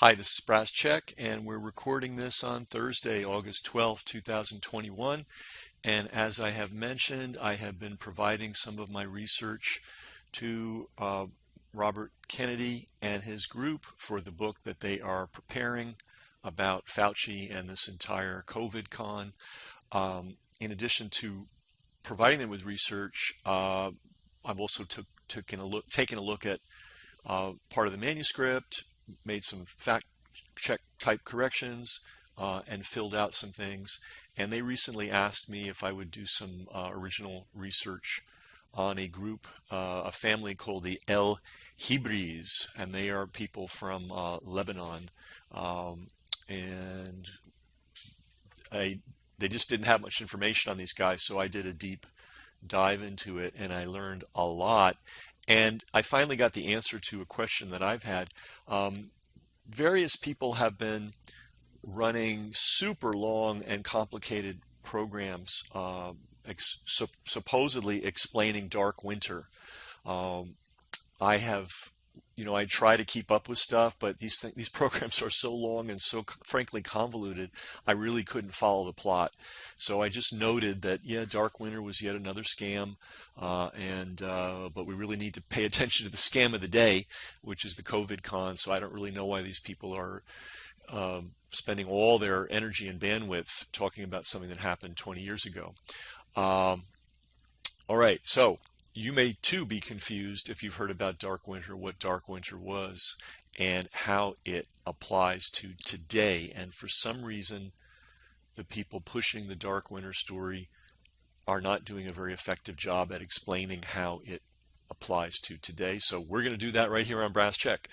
Hi, this is Brass Check, and we're recording this on Thursday, August 12th, 2021. And as I have mentioned, I have been providing some of my research to Robert Kennedy and his group for the book that they are preparing about Fauci and this entire COVID con. In addition to providing them with research, I've also taken a look at part of the manuscript, made some fact check type corrections, and filled out some things. And they recently asked me if I would do some original research on a group, a family called the El Hebrees, and they are people from Lebanon. And they just didn't have much information on these guys, so I did a deep dive into it, and I learned a lot. And I finally got the answer to a question that I've had. Various people have been running super long and complicated programs, supposedly explaining Dark Winter. I have, I try to keep up with stuff, but these programs are so long and so frankly convoluted, I really couldn't follow the plot. So I just noted that, yeah, Dark Winter was yet another scam, but we really need to pay attention to the scam of the day, which is the COVID con. So I don't really know why these people are spending all their energy and bandwidth talking about something that happened 20 years ago. All right, so you may too be confused if you've heard about Dark Winter, what Dark Winter was, and how it applies to today. And for some reason, the people pushing the Dark Winter story are not doing a very effective job at explaining how it applies to today. So we're going to do that right here on Brass Check.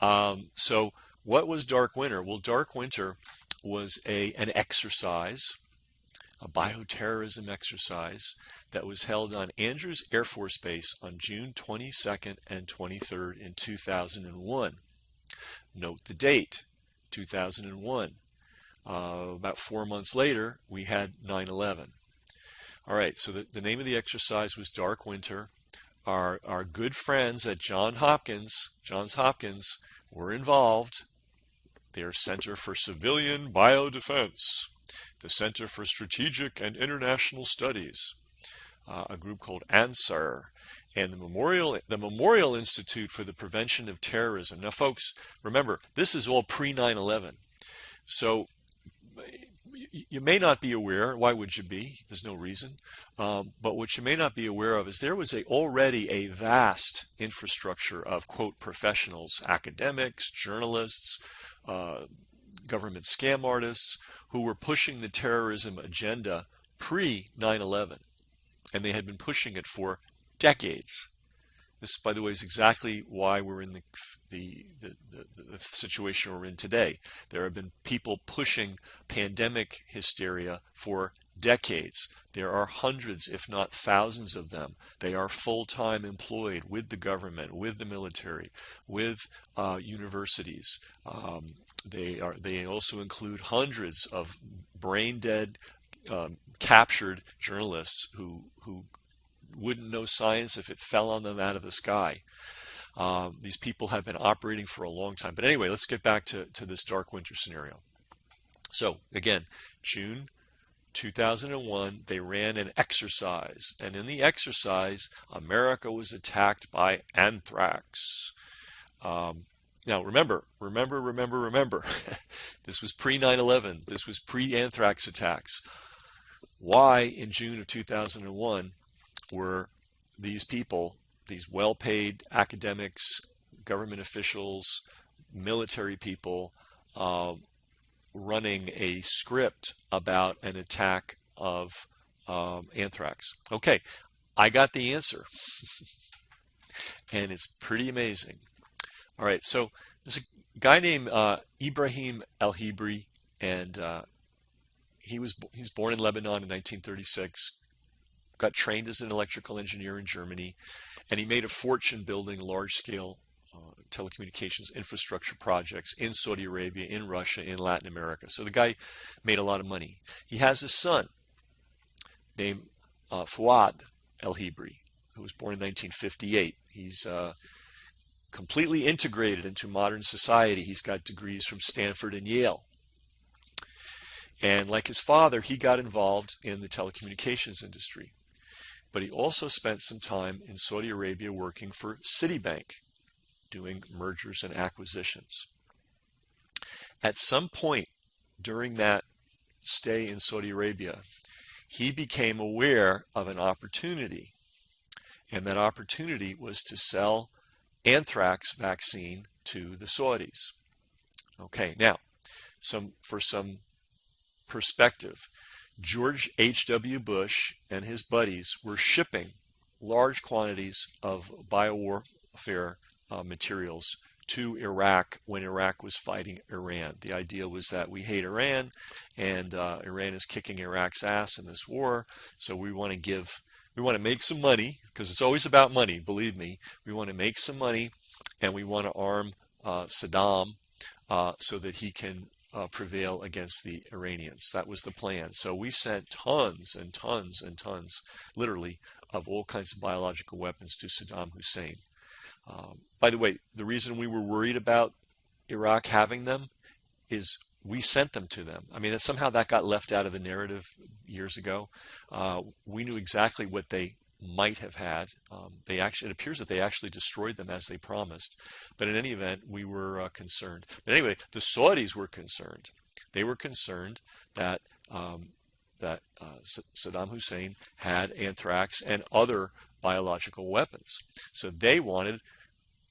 So what was Dark Winter? Well, Dark Winter was an exercise, a bioterrorism exercise that was held on Andrews Air Force Base on June 22nd and 23rd in 2001. Note the date, 2001. About 4 months later, we had 9/11. All right, so the name of the exercise was Dark Winter. Our good friends at Johns Hopkins were involved. Their Center for Civilian Biodefense, the Center for Strategic and International Studies, a group called ANSAR, and the Memorial Institute for the Prevention of Terrorism. Now, folks, remember, this is all pre-9/11. So you may not be aware, why would you be? There's no reason. But what you may not be aware of is there was already a vast infrastructure of, quote, professionals, academics, journalists, government scam artists who were pushing the terrorism agenda pre-9/11. And they had been pushing it for decades. This, by the way, is exactly why we're in the situation we're in today. There have been people pushing pandemic hysteria for decades. There are hundreds, if not thousands of them. They are full-time employed with the government, with the military, with universities. They also include hundreds of brain-dead, captured journalists who wouldn't know science if it fell on them out of the sky. These people have been operating for a long time. But anyway, let's get back to this Dark Winter scenario. So again, June 2001, they ran an exercise. And in the exercise, America was attacked by anthrax. Now remember, this was pre-9/11. This was pre-anthrax attacks. Why in June of 2001 were these people, these well-paid academics, government officials, military people, running a script about an attack of anthrax? Okay, I got the answer. And it's pretty amazing. All right, so there's a guy named Ibrahim El-Hebry, and he's born in Lebanon in 1936. Got trained as an electrical engineer in Germany, and he made a fortune building large-scale telecommunications infrastructure projects in Saudi Arabia, in Russia, in Latin America. So the guy made a lot of money. He has a son named Fouad El-Hebry, who was born in 1958. He's completely integrated into modern society. He's got degrees from Stanford and Yale. And like his father, he got involved in the telecommunications industry. But he also spent some time in Saudi Arabia working for Citibank, doing mergers and acquisitions. At some point during that stay in Saudi Arabia, he became aware of an opportunity. And that opportunity was to sell anthrax vaccine to the Saudis. Okay, now, for some perspective, George H.W. Bush and his buddies were shipping large quantities of biowarfare materials to Iraq when Iraq was fighting Iran. The idea was that we hate Iran, and Iran is kicking Iraq's ass in this war, so we want to make some money, because it's always about money, believe me. We want to make some money, and we want to arm Saddam so that he can prevail against the Iranians. That was the plan. So we sent tons and tons and tons, literally, of all kinds of biological weapons to Saddam Hussein. By the way, the reason we were worried about Iraq having them is we sent them to them. I mean, somehow that got left out of the narrative years ago. We knew exactly what they might have had. It appears that they actually destroyed them as they promised. But in any event, we were concerned. But anyway, the Saudis were concerned. They were concerned that Saddam Hussein had anthrax and other biological weapons. So they wanted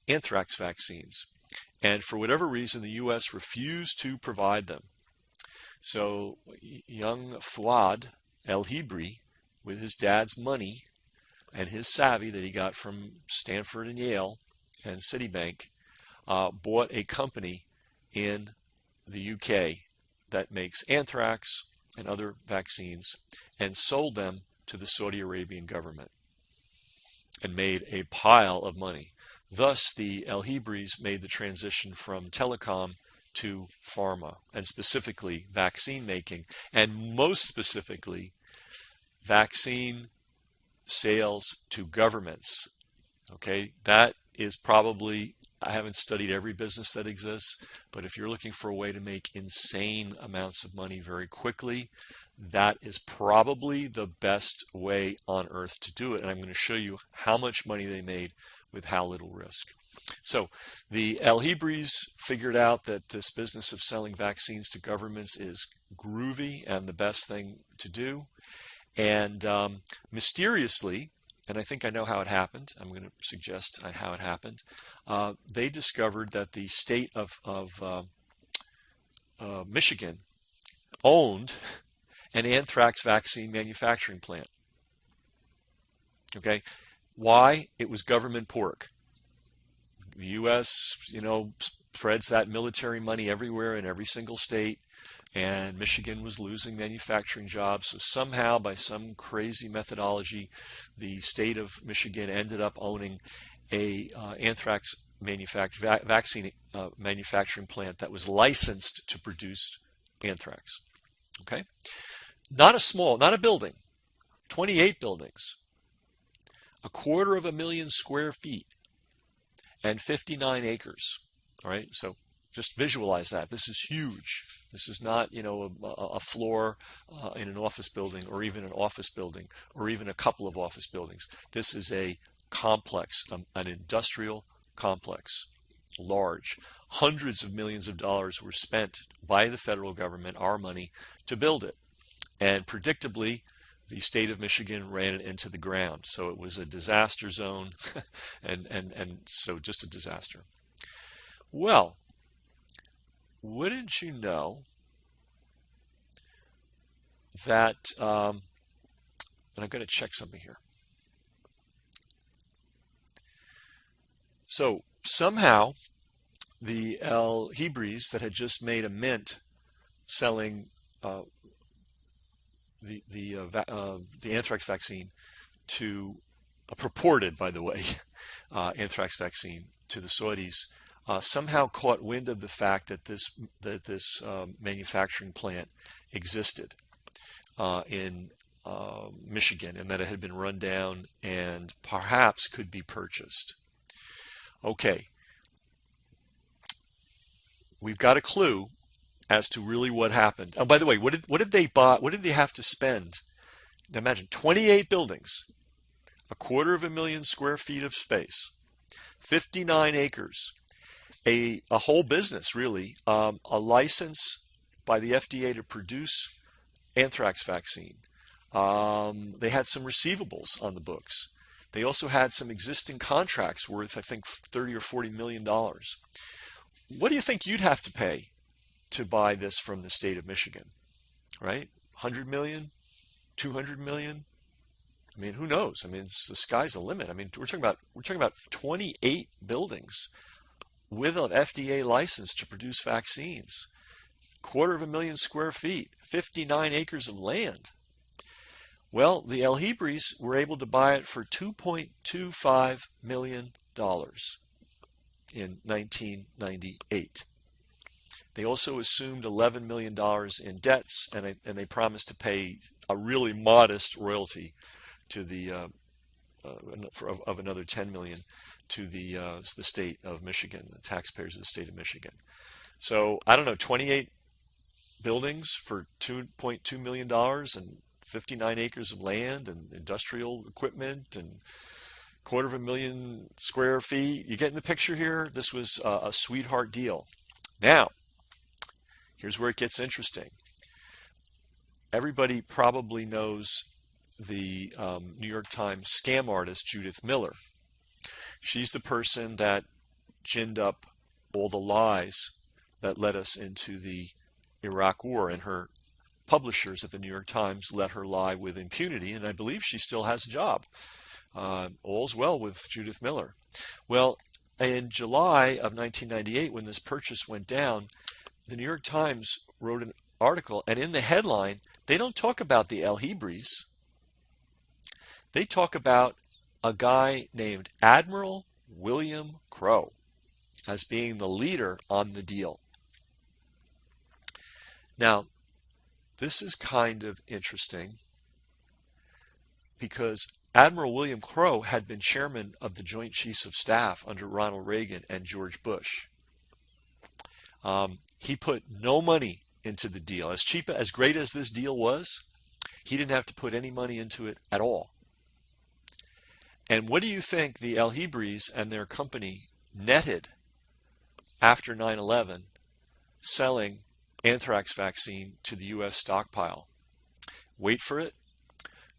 anthrax vaccines. And for whatever reason, the U.S. refused to provide them. So young Fuad El-Hibri, with his dad's money and his savvy that he got from Stanford and Yale and Citibank, bought a company in the UK that makes anthrax and other vaccines and sold them to the Saudi Arabian government and made a pile of money. Thus, the El-Hibris made the transition from telecom to pharma, and specifically vaccine making, and most specifically vaccine sales to governments. Okay, that is probably, I haven't studied every business that exists, but if you're looking for a way to make insane amounts of money very quickly, that is probably the best way on earth to do it. And I'm going to show you how much money they made with how little risk. So the El-Hibris figured out that this business of selling vaccines to governments is groovy and the best thing to do. And mysteriously, and I think I know how it happened, I'm going to suggest how it happened, they discovered that the state of Michigan owned an anthrax vaccine manufacturing plant. Okay, why? It was government pork. The U.S., spreads that military money everywhere in every single state, and Michigan was losing manufacturing jobs. So somehow, by some crazy methodology, the state of Michigan ended up owning a anthrax vaccine manufacturing plant that was licensed to produce anthrax. Okay, not a building, 28 buildings, 250,000 square feet, and 59 acres. All right, so just visualize that. This is huge. This is not, a floor in an office building, or even an office building, or even a couple of office buildings. This is a complex, an industrial complex, large. Hundreds of millions of dollars were spent by the federal government, our money, to build it. And predictably, the state of Michigan ran it into the ground. So it was a disaster zone, and so just a disaster. Well, wouldn't you know that, and I'm going to check something here. So somehow the El-Hibris that had just made a mint selling the anthrax vaccine to purported, by the way, anthrax vaccine to the Saudis, somehow caught wind of the fact that this manufacturing plant existed in Michigan, and that it had been run down and perhaps could be purchased. Okay, we've got a clue as to really what happened. Oh, by the way, what did they buy? What did they have to spend? Now imagine 28 buildings, 250,000 square feet of space, 59 acres, a whole business really, a license by the FDA to produce anthrax vaccine. They had some receivables on the books. They also had some existing contracts worth, I think, 30 or 40 million dollars. What do you think you'd have to pay to buy this from the state of Michigan? Right? 100 million, 200 million. I mean, who knows? I mean, the sky's the limit. I mean, we're talking about 28 buildings with an FDA license to produce vaccines, 250,000 square feet, 59 acres of land. Well, the El Hebrees were able to buy it for $2.25 million in 1998. They also assumed $11 million in debts, and they promised to pay a really modest royalty to the of another $10 million to the state of Michigan, the taxpayers of the state of Michigan. So I don't know, 28 buildings for $2.2 million and 59 acres of land and industrial equipment and 250,000 square feet. You getting the picture here? This was a sweetheart deal. Now, here's where it gets interesting. Everybody probably knows the New York Times scam artist Judith Miller. She's the person that ginned up all the lies that led us into the Iraq War, and her publishers at the New York Times let her lie with impunity, and I believe she still has a job. All's well with Judith Miller. Well, in July of 1998, when this purchase went down, the New York Times wrote an article, and in the headline, they don't talk about the El Hebrees. They talk about a guy named Admiral William Crowe as being the leader on the deal. Now, this is kind of interesting because Admiral William Crowe had been chairman of the Joint Chiefs of Staff under Ronald Reagan and George Bush. He put no money into the deal. As great as this deal was, he didn't have to put any money into it at all. And what do you think the El Hebrees and their company netted after 9/11 selling anthrax vaccine to the U.S. stockpile? Wait for it.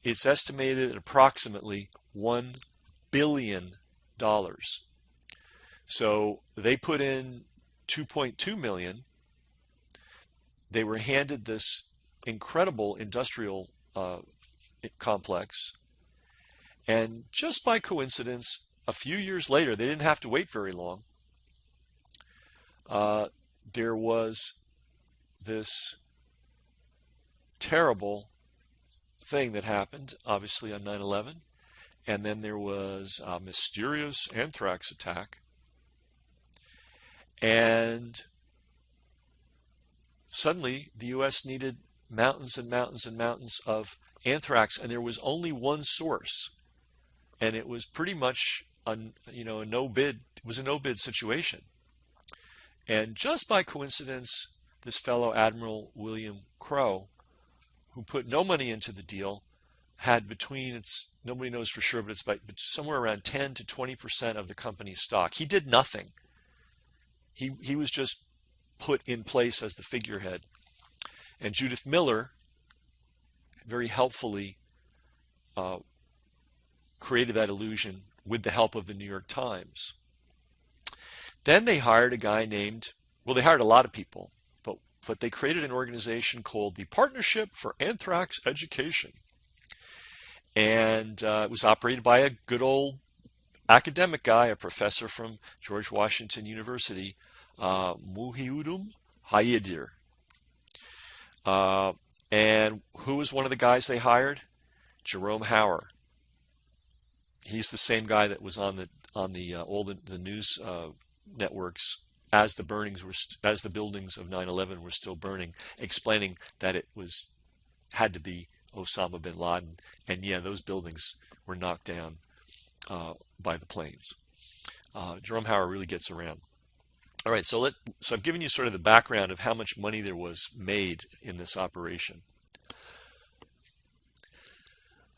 It's estimated at approximately $1 billion. So they put in $2.2 million. They were handed this incredible industrial complex. And just by coincidence, a few years later, they didn't have to wait very long, there was this terrible thing that happened, obviously, on 9/11. And then there was a mysterious anthrax attack. And suddenly, the U.S. needed mountains and mountains and mountains of anthrax, and there was only one source. And it was pretty much a no bid. It was a no bid situation. And just by coincidence, this fellow Admiral William Crowe, who put no money into the deal, had nobody knows for sure, but it's somewhere around 10 to 20% of the company's stock. He did nothing. He was just put in place as the figurehead. And Judith Miller very helpfully created that illusion with the help of the New York Times. Then they hired a guy they hired a lot of people, but they created an organization called the Partnership for Anthrax Education. And it was operated by a good old academic guy, a professor from George Washington University, Muhyiddin Haydir. And who was one of the guys they hired? Jerome Hauer. He's the same guy that was on all the news networks as the buildings of 9/11 were still burning, explaining that it had to be Osama bin Laden, and yeah, those buildings were knocked down by the planes. Jerome Hauer really gets around. All right, so I've given you sort of the background of how much money there was made in this operation.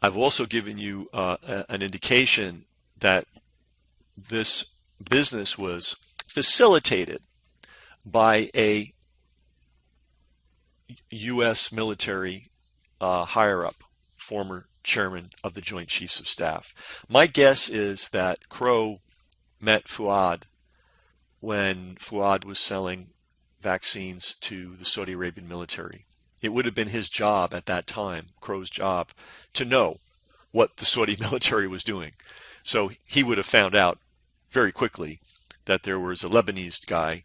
I've also given you an indication that this business was facilitated by a U.S. military higher up, former chairman of the Joint Chiefs of Staff. My guess is that Crow met Fuad when Fuad was selling vaccines to the Saudi Arabian military. It would have been his job at that time, Crow's job, to know what the Saudi military was doing. So he would have found out very quickly that there was a Lebanese guy,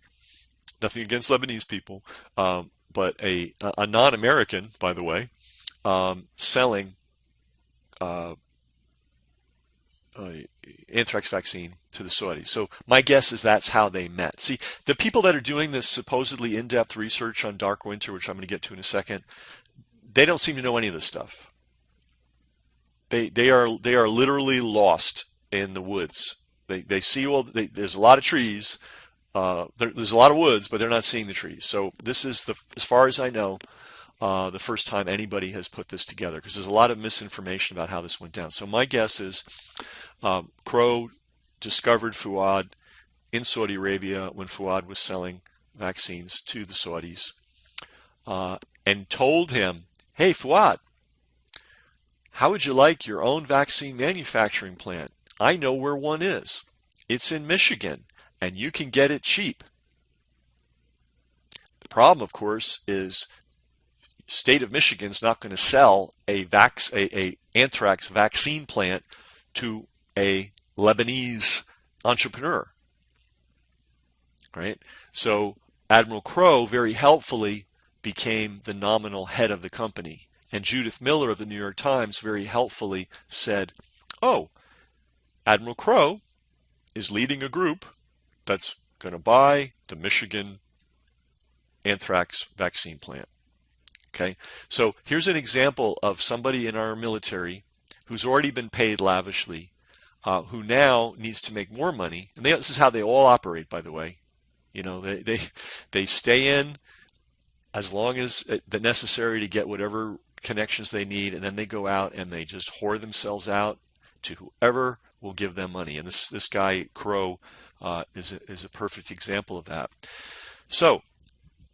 nothing against Lebanese people, but a non-American, by the way, selling anthrax vaccine to the Saudis. So my guess is that's how they met. See, the people that are doing this supposedly in-depth research on Dark Winter, which I'm going to get to in a second, they don't seem to know any of this stuff. They are literally lost in the woods. They see there's a lot of trees. There's a lot of woods, but they're not seeing the trees. So this is, as far as I know, the first time anybody has put this together, because there's a lot of misinformation about how this went down. So my guess is Crow discovered Fuad in Saudi Arabia when Fuad was selling vaccines to the Saudis, and told him, hey, Fuad, how would you like your own vaccine manufacturing plant? I know where one is. It's in Michigan, and you can get it cheap. The problem, of course, is state of Michigan's not going to sell a anthrax vaccine plant to a Lebanese entrepreneur, right? So Admiral Crow very helpfully became the nominal head of the company. And Judith Miller of the New York Times very helpfully said, oh, Admiral Crow is leading a group that's going to buy the Michigan anthrax vaccine plant. Okay, so here's an example of somebody in our military who's already been paid lavishly, who now needs to make more money. And this is how they all operate, by the way. You know, they stay in as long as the necessary to get whatever connections they need, and then they go out and they just whore themselves out to whoever will give them money. And this guy Crow is a perfect example of that. So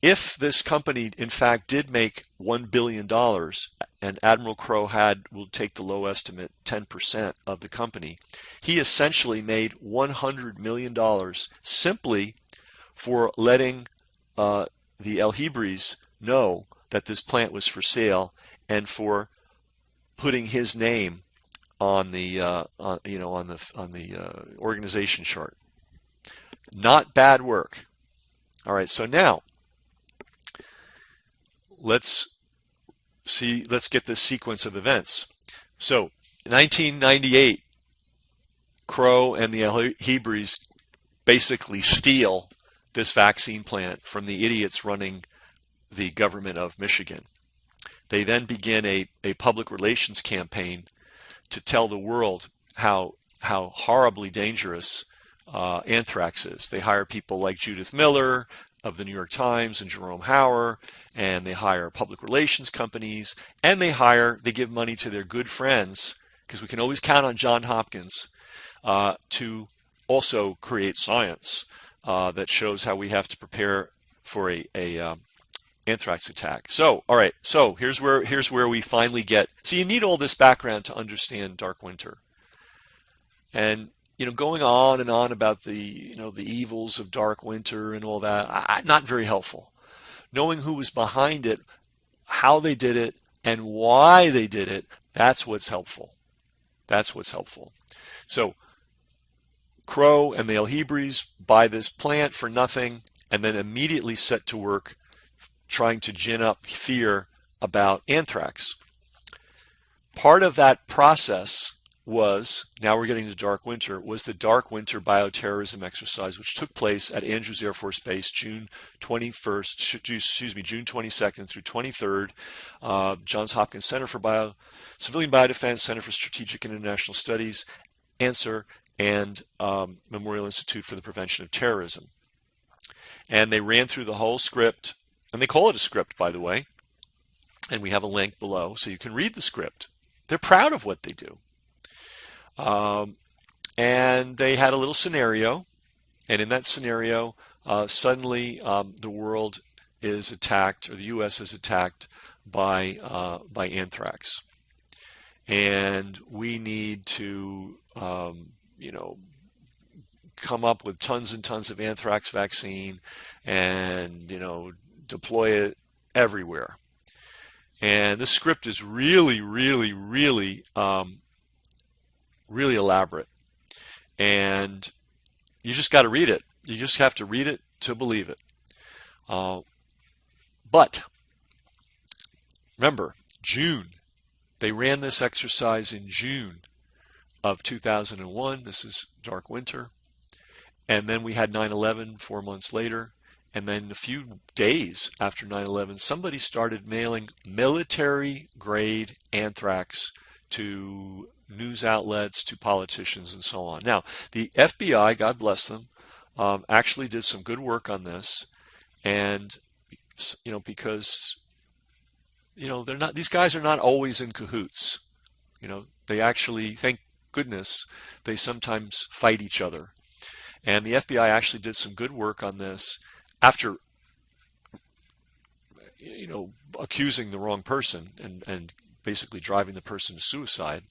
if this company in fact did make $1 billion, and Admiral Crow will take the low estimate 10% of the company, he essentially made $100 million simply for letting the El Hebrees know that this plant was for sale, and for putting his name on the organization chart. Not bad work. All right, so now let's get this sequence of events. So, in 1998, Crow and the El Hebrees basically steal this vaccine plant from the idiots running the government of Michigan. They then begin a public relations campaign to tell the world how horribly dangerous anthrax is. They hire people like Judith Miller of the New York Times and Jerome Hauer, and they hire public relations companies, and they give money to their good friends, because we can always count on Johns Hopkins to also create science that shows how we have to prepare for a anthrax attack. So, all right. So here's where we finally get. So you need all this background to understand Dark Winter, and going on and on about the evils of Dark Winter and all that. Not very helpful. Knowing who was behind it, how they did it, and why they did it. That's what's helpful. That's what's helpful. So Crow and the El Hebrees buy this plant for nothing, and then immediately set to work trying to gin up fear about anthrax. Part of that process was, now we're getting to Dark Winter, was the Dark Winter bioterrorism exercise, which took place at Andrews Air Force Base June 22nd through 23rd. Johns Hopkins Center for Civilian Biodefense, Center for Strategic and International Studies, ANSWER, and Memorial Institute for the Prevention of Terrorism. And they ran through the whole script, and they call it a script, by the way. And we have a link below so you can read the script. They're proud of what they do. And they had a little scenario, and in that scenario, suddenly the world is attacked, or the U.S. is attacked by anthrax, and we need to, come up with tons and tons of anthrax vaccine, and deploy it everywhere. And this script is really, really, really, really elaborate. And you just got to read it. You just have to read it to believe it. But remember, June. They ran this exercise in June of 2001. This is Dark Winter. And then we had 9/11 4 months later. And then a few days after 9/11, somebody started mailing military-grade anthrax to news outlets, to politicians, and so on. Now, the FBI, God bless them, actually did some good work on this, and because they're not; these guys are not always in cahoots. They actually, thank goodness, they sometimes fight each other, and the FBI actually did some good work on this after accusing the wrong person and basically driving the person to suicide.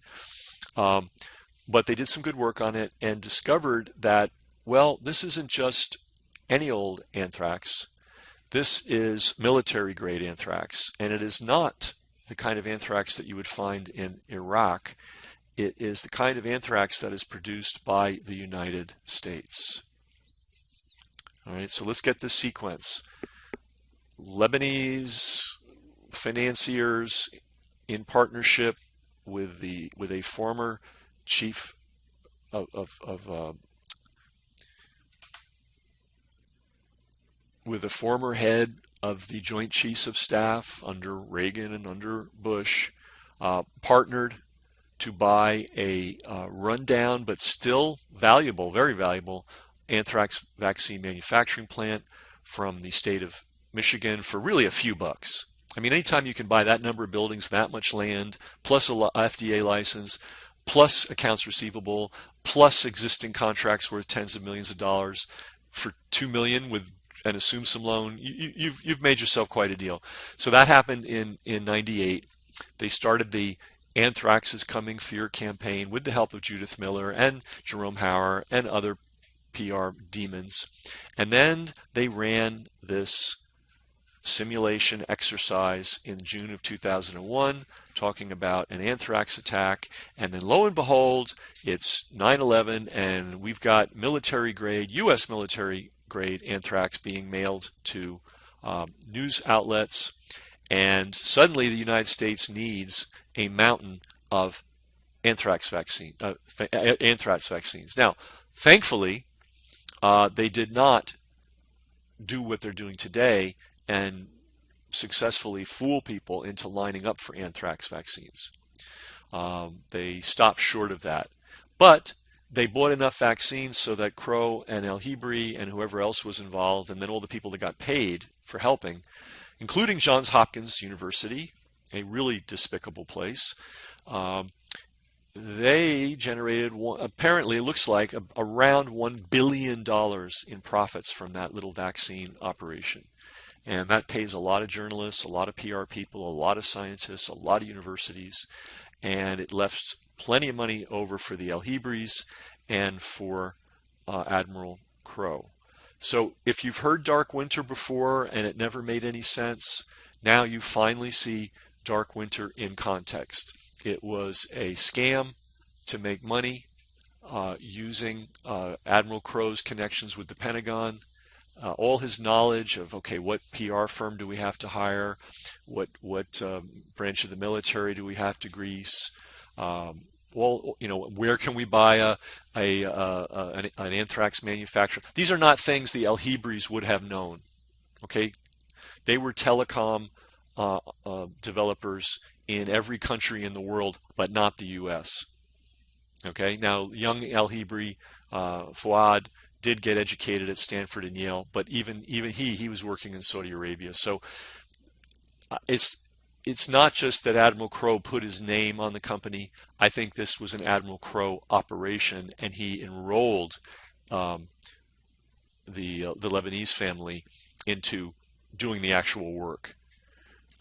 But they did some good work on it and discovered that, well, this isn't just any old anthrax. This is military grade anthrax, and it is not the kind of anthrax that you would find in Iraq. It is the kind of anthrax that is produced by the United States. All right, so let's get this sequence. Lebanese financiers in partnership with a former chief with a former head of the Joint Chiefs of Staff under Reagan and under Bush, partnered to buy a rundown but still valuable, very valuable, anthrax vaccine manufacturing plant from the state of Michigan for really a few bucks. I mean, anytime you can buy that number of buildings, that much land, plus a FDA license, plus accounts receivable, plus existing contracts worth tens of millions of dollars for $2 million and assume some loan, you've made yourself quite a deal. So that happened in '98. They started the Anthrax is Coming Fear campaign with the help of Judith Miller and Jerome Hauer and other PR demons. And then they ran this simulation exercise in June of 2001 talking about an anthrax attack, and then lo and behold, it's 9/11 and we've got military grade, US military grade anthrax being mailed to news outlets, and suddenly the United States needs a mountain of anthrax vaccines. Now, thankfully, they did not do what they're doing today and successfully fool people into lining up for anthrax vaccines. They stopped short of that. But they bought enough vaccines so that Crow and El-Hebry and whoever else was involved, and then all the people that got paid for helping, including Johns Hopkins University, a really despicable place, they generated, apparently it looks like, around $1 billion in profits from that little vaccine operation. And that pays a lot of journalists, a lot of PR people, a lot of scientists, a lot of universities, and it left plenty of money over for the El-Hebrys and for Admiral Crow. So if you've heard Dark Winter before and it never made any sense, now you finally see Dark Winter in context. It was a scam to make money using Admiral Crow's connections with the Pentagon, all his knowledge of, okay, what PR firm do we have to hire, what branch of the military do we have to grease, where can we buy an anthrax manufacturer. These are not things the El-Hebrys would have known. Okay, they were telecom developers in every country in the world, but not the U.S. Okay, now young El-Hebry, Fouad, did get educated at Stanford and Yale, but even he was working in Saudi Arabia. So it's not just that Admiral Crowe put his name on the company. I think this was an Admiral Crowe operation, and he enrolled um, the Lebanese family into doing the actual work.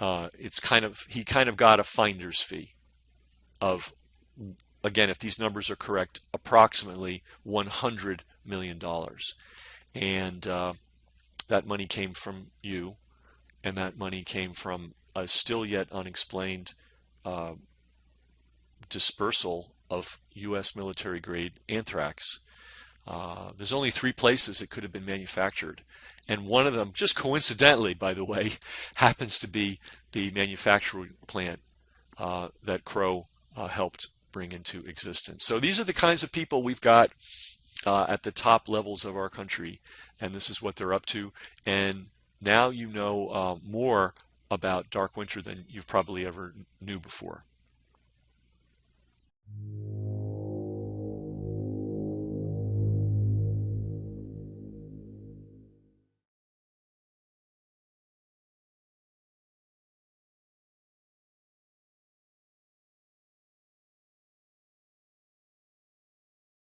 It's kind of he kind of got a finder's fee of, again, if these numbers are correct, approximately $100 million, and that money came from you, and that money came from a still yet unexplained uh, dispersal of U.S. military grade anthrax. There's only 3 places it could have been manufactured, and one of them, just coincidentally, by the way, happens to be the manufacturing plant that Crowe helped bring into existence. So these are the kinds of people we've got at the top levels of our country, and this is what they're up to. And now you know more about Dark Winter than you've probably ever knew before.